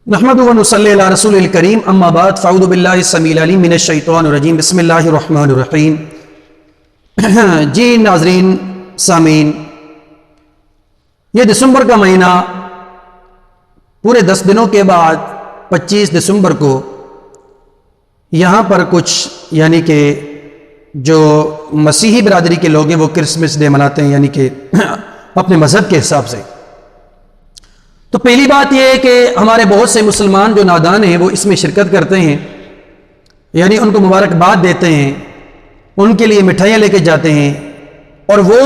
نحمدہ و نصلی علی رسول الکریم اما بعد فاعوذ باللہ السمیع العلیم من الشیطان الرجیم بسم اللہ الرحمن الرحیم۔ جی ناظرین سامعین، یہ دسمبر کا مہینہ پورے 10 دنوں کے بعد 25 دسمبر کو یہاں پر کچھ یعنی کہ جو مسیحی برادری کے لوگ ہیں وہ کرسمس ڈے مناتے ہیں، یعنی کہ اپنے مذہب کے حساب سے۔ تو پہلی بات یہ ہے کہ ہمارے بہت سے مسلمان جو نادان ہیں وہ اس میں شرکت کرتے ہیں، یعنی ان کو مبارکباد دیتے ہیں، ان کے لیے مٹھائیاں لے کے جاتے ہیں، اور وہ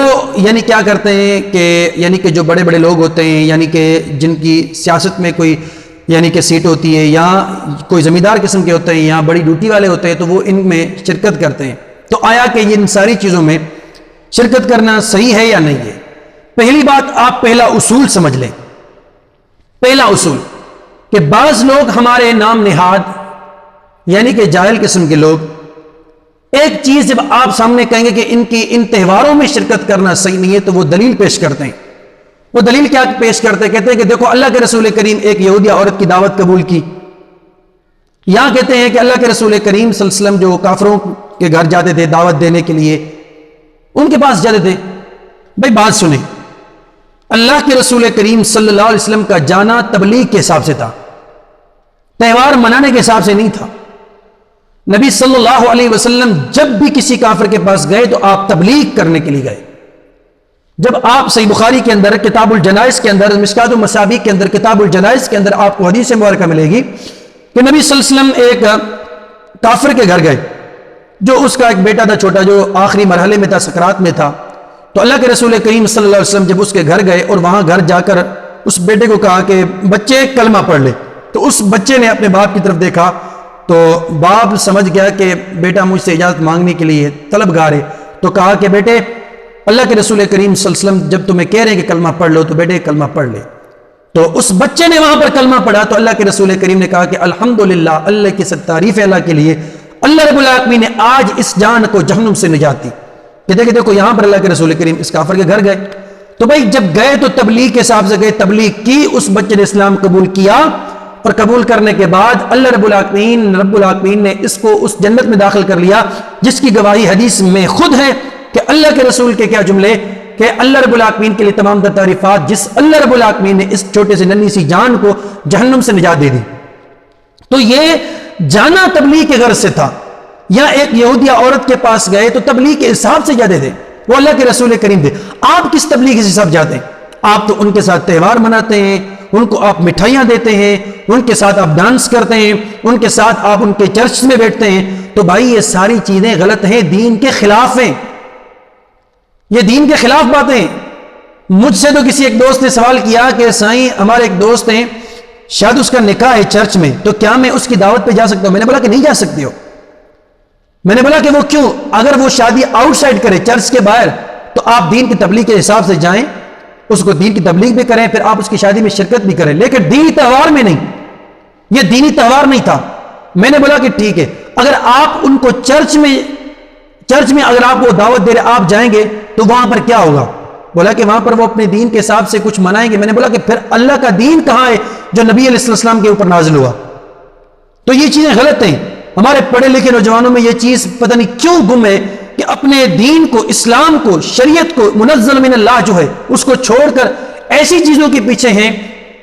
یعنی کیا کرتے ہیں کہ یعنی کہ جو بڑے بڑے لوگ ہوتے ہیں، یعنی کہ جن کی سیاست میں کوئی یعنی کہ سیٹ ہوتی ہے یا کوئی زمیندار قسم کے ہوتے ہیں یا بڑی ڈیوٹی والے ہوتے ہیں، تو وہ ان میں شرکت کرتے ہیں۔ تو آیا کہ ان ساری چیزوں میں شرکت کرنا صحیح ہے یا نہیں ہے؟ پہلی بات، آپ پہلا اصول سمجھ لیں۔ پہلا اصول کہ بعض لوگ ہمارے نام نہاد یعنی کہ جاہل قسم کے لوگ ایک چیز جب آپ سامنے کہیں گے کہ ان تہواروں میں شرکت کرنا صحیح نہیں ہے، تو وہ دلیل پیش کرتے ہیں۔ وہ دلیل کیا پیش کرتے ہیں؟ کہتے ہیں کہ دیکھو اللہ کے رسول کریم ایک یہودیہ عورت کی دعوت قبول کی، یا کہتے ہیں کہ اللہ کے رسول کریم صلی اللہ علیہ وسلم جو کافروں کے گھر جاتے تھے دعوت دینے کے لیے، ان کے پاس جاتے تھے۔ بھائی بات سنیں، اللہ کے رسول کریم صلی اللہ علیہ وسلم کا جانا تبلیغ کے حساب سے تھا، تہوار منانے کے حساب سے نہیں تھا۔ نبی صلی اللہ علیہ وسلم جب بھی کسی کافر کے پاس گئے تو آپ تبلیغ کرنے کے لیے گئے۔ جب آپ صحیح بخاری کے اندر کتاب الجنائز کے اندر، مشکات المصابیح کے اندر کتاب الجنائز کے اندر آپ کو حدیث مبارکہ ملے گی کہ نبی صلی اللہ علیہ وسلم ایک کافر کے گھر گئے، جو اس کا ایک بیٹا تھا چھوٹا، جو آخری مرحلے میں تھا، سکرات میں تھا۔ تو اللہ کے رسول کریم صلی اللہ علیہ وسلم جب اس کے گھر گئے اور وہاں گھر جا کر اس بیٹے کو کہا کہ بچے کلمہ پڑھ لے، تو اس بچے نے اپنے باپ کی طرف دیکھا تو باپ سمجھ گیا کہ بیٹا مجھ سے اجازت مانگنے کے لیے طلبگار ہے، تو کہا کہ بیٹے اللہ کے رسول کریم صلی اللہ علیہ وسلم جب تمہیں کہہ رہے ہیں کہ کلمہ پڑھ لو تو بیٹے کلمہ پڑھ لے۔ تو اس بچے نے وہاں پر کلمہ پڑھا تو اللہ کے رسول کریم نے کہا کہ الحمدللہ، اللہ کی سب تعریف ہے اللہ کے لیے، اللہ رب العالمین نے آج اس جان کو جہنم سے نجات دی۔ کہ دیکھو یہاں پر اللہ کے رسول کریم اس کافر کے گھر گئے، تو بھائی جب گئے تو تبلیغ کے حساب سے گئے، تبلیغ کی، اس بچے نے اسلام قبول کیا، اور قبول کرنے کے بعد اللہ رب العالمین نے اس کو اس جنت میں داخل کر لیا، جس کی گواہی حدیث میں خود ہے کہ اللہ کے رسول کے کیا جملے کہ اللہ رب العالمین کے لیے تمام تر تعریفات، جس اللہ رب العالمین نے اس چھوٹے سے ننھی سی جان کو جہنم سے نجات دے دی۔ تو یہ جانا تبلیغ کے غرض سے تھا، یا ایک یہودیہ عورت کے پاس گئے تو تبلیغ کے حساب سے جاتے تھے، وہ اللہ کے رسول کریم تھے۔ آپ کس تبلیغ کے حساب جاتے ہیں؟ آپ تو ان کے ساتھ تہوار مناتے ہیں، ان کو آپ مٹھائیاں دیتے ہیں، ان کے ساتھ آپ ڈانس کرتے ہیں، ان کے ساتھ آپ ان کے چرچ میں بیٹھتے ہیں۔ تو بھائی یہ ساری چیزیں غلط ہیں، دین کے خلاف ہیں، یہ دین کے خلاف باتیں۔ مجھ سے تو کسی ایک دوست نے سوال کیا کہ سائیں ہمارے ایک دوست ہیں، شاید اس کا نکاح ہے چرچ میں، تو کیا میں اس کی دعوت پہ جا سکتا ہوں؟ میں نے بولا کہ نہیں جا سکتے ہو۔ میں نے بولا کہ وہ کیوں؟ اگر وہ شادی آؤٹ سائڈ کرے چرچ کے باہر تو آپ دین کی تبلیغ کے حساب سے جائیں، اس کو دین کی تبلیغ بھی کریں، پھر آپ اس کی شادی میں شرکت بھی کریں، لیکن دینی تہوار میں نہیں۔ یہ دینی تہوار نہیں تھا۔ میں نے بولا کہ ٹھیک ہے، اگر آپ ان کو چرچ میں اگر آپ کو دعوت دے رہے آپ جائیں گے تو وہاں پر کیا ہوگا؟ بولا کہ وہاں پر وہ اپنے دین کے حساب سے کچھ منائیں گے۔ میں نے بولا کہ پھر اللہ کا دین کہاں ہے جو نبی علیہ السلام کے اوپر نازل ہوا؟ تو یہ چیزیں غلط ہیں۔ ہمارے پڑھے لکھے نوجوانوں میں یہ چیز پتہ نہیں کیوں گم ہے کہ اپنے دین کو، اسلام کو، شریعت کو، منزل من اللہ جو ہے اس کو چھوڑ کر ایسی چیزوں کے پیچھے ہیں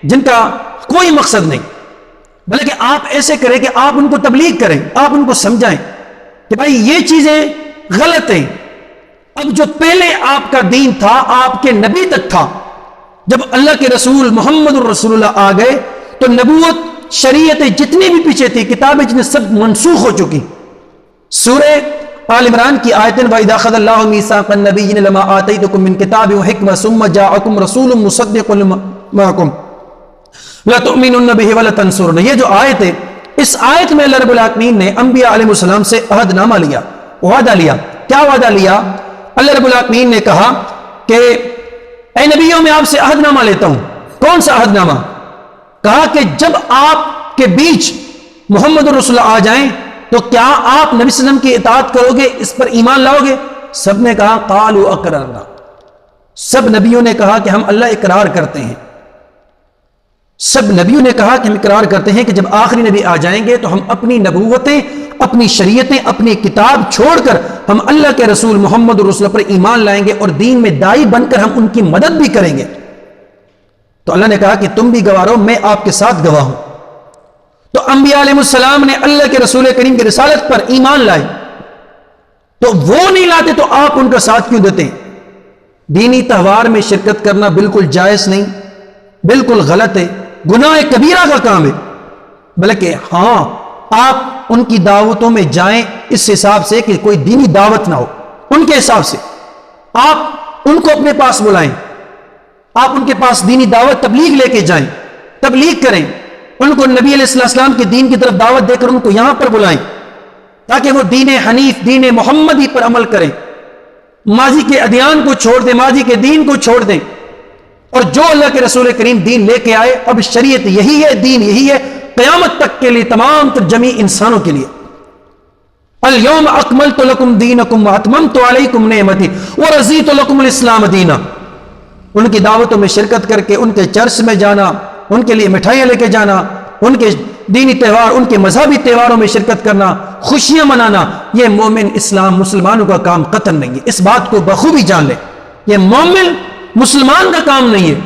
جن کا کوئی مقصد نہیں۔ بلکہ آپ ایسے کریں کہ آپ ان کو تبلیغ کریں، آپ ان کو سمجھائیں کہ بھائی یہ چیزیں غلط ہیں۔ اب جو پہلے آپ کا دین تھا، آپ کے نبی تک تھا، جب اللہ کے رسول محمد الرسول اللہ آ گئے تو نبوت، شریعتیں جتنی بھی پیچھے تھی، کتابیں جتنی، سب منسوخ ہو چکی۔ سورہ آل عمران کی آیتیں وَإِذَا أَخَذَ اللَّهُ مِيثَاقَ النَّبِيِّينَ لَمَا آتَيْتُكُم مِّن كِتَابٍ وَحِكْمَةٍ ثُمَّ جَاءَكُمْ رَسُولٌ مُصَدِّقٌ لِّمَا مَعَكُمْ لَتُؤْمِنُنَّ بِهِ وَلَتَنصُرُنَّهُ۔ یہ جو آیت ہے، اس آیت میں اللہ رب العالمین نے انبیاء علیہ السلام سے عہد نامہ لیا، وعدہ لیا۔ کیا وعدہ لیا؟ اللہ رب العالمین نے کہا کہ اے نبیوں میں آپ سے عہد نامہ لیتا ہوں۔ کون سا عہد نامہ؟ کہا کہ جب آپ کے بیچ محمد الرسول آ جائیں تو کیا آپ نبی صلی اللہ علیہ وسلم کی اطاعت کرو گے، اس پر ایمان لاؤ گے؟ سب نے کہا قالوا اقررنا، سب نبیوں نے کہا کہ ہم اللہ اقرار کرتے ہیں۔ سب نبیوں نے کہا کہ ہم اقرار کرتے ہیں کہ جب آخری نبی آ جائیں گے تو ہم اپنی نبوتیں، اپنی شریعتیں، اپنی کتاب چھوڑ کر ہم اللہ کے رسول محمد رسول پر ایمان لائیں گے اور دین میں دائی بن کر ہم ان کی مدد بھی کریں گے۔ تو اللہ نے کہا کہ تم بھی گواہ رہو، میں آپ کے ساتھ گواہ ہوں۔ تو انبیاء علیہ السلام نے اللہ کے رسول کریم کی رسالت پر ایمان لائے، تو وہ نہیں لاتے تو آپ ان کا ساتھ کیوں دیتے ہیں؟ دینی تہوار میں شرکت کرنا بالکل جائز نہیں، بالکل غلط ہے، گناہ کبیرہ کا کام ہے۔ بلکہ ہاں، آپ ان کی دعوتوں میں جائیں اس حساب سے کہ کوئی دینی دعوت نہ ہو، ان کے حساب سے آپ ان کو اپنے پاس بلائیں، آپ ان کے پاس دینی دعوت تبلیغ لے کے جائیں، تبلیغ کریں، ان کو نبی علیہ السلام کے دین کی طرف دعوت دے کر ان کو یہاں پر بلائیں تاکہ وہ دین حنیف، دین محمدی پر عمل کریں، ماضی کے ادیان کو چھوڑ دیں، ماضی کے دین کو چھوڑ دیں، اور جو اللہ کے رسول کریم دین لے کے آئے، اب شریعت یہی ہے، دین یہی ہے، قیامت تک کے لیے، تمام تر جمیع انسانوں کے لیے۔ الیوم اکملت لکم دینکم واتممت علیکم نعمتی ورضیت لکم الاسلام دینا۔ ان کی دعوتوں میں شرکت کر کے ان کے چرچ میں جانا، ان کے لیے مٹھائیاں لے کے جانا، ان کے دینی تہوار، ان کے مذہبی تہواروں میں شرکت کرنا، خوشیاں منانا، یہ مومن اسلام مسلمانوں کا کام قطعاً نہیں ہے۔ اس بات کو بخوبی جان لیں، یہ مومن مسلمان کا کام نہیں ہے۔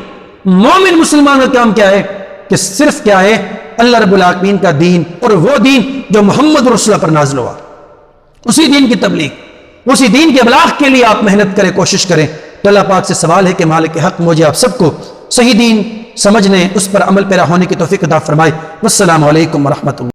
مومن مسلمان کا کام کیا ہے کہ صرف کیا ہے، اللہ رب العالمین کا دین، اور وہ دین جو محمد رسول اللہ پر نازل ہوا، اسی دین کی تبلیغ، اسی دین کے ابلاغ کے لیے آپ محنت کریں، کوشش کریں۔ تو اللہ پاک سے سوال ہے کہ مالک حق مجھے آپ سب کو صحیح دین سمجھنے، اس پر عمل پیرا ہونے کی توفیق عطا فرمائے۔ والسلام علیکم ورحمۃ اللہ۔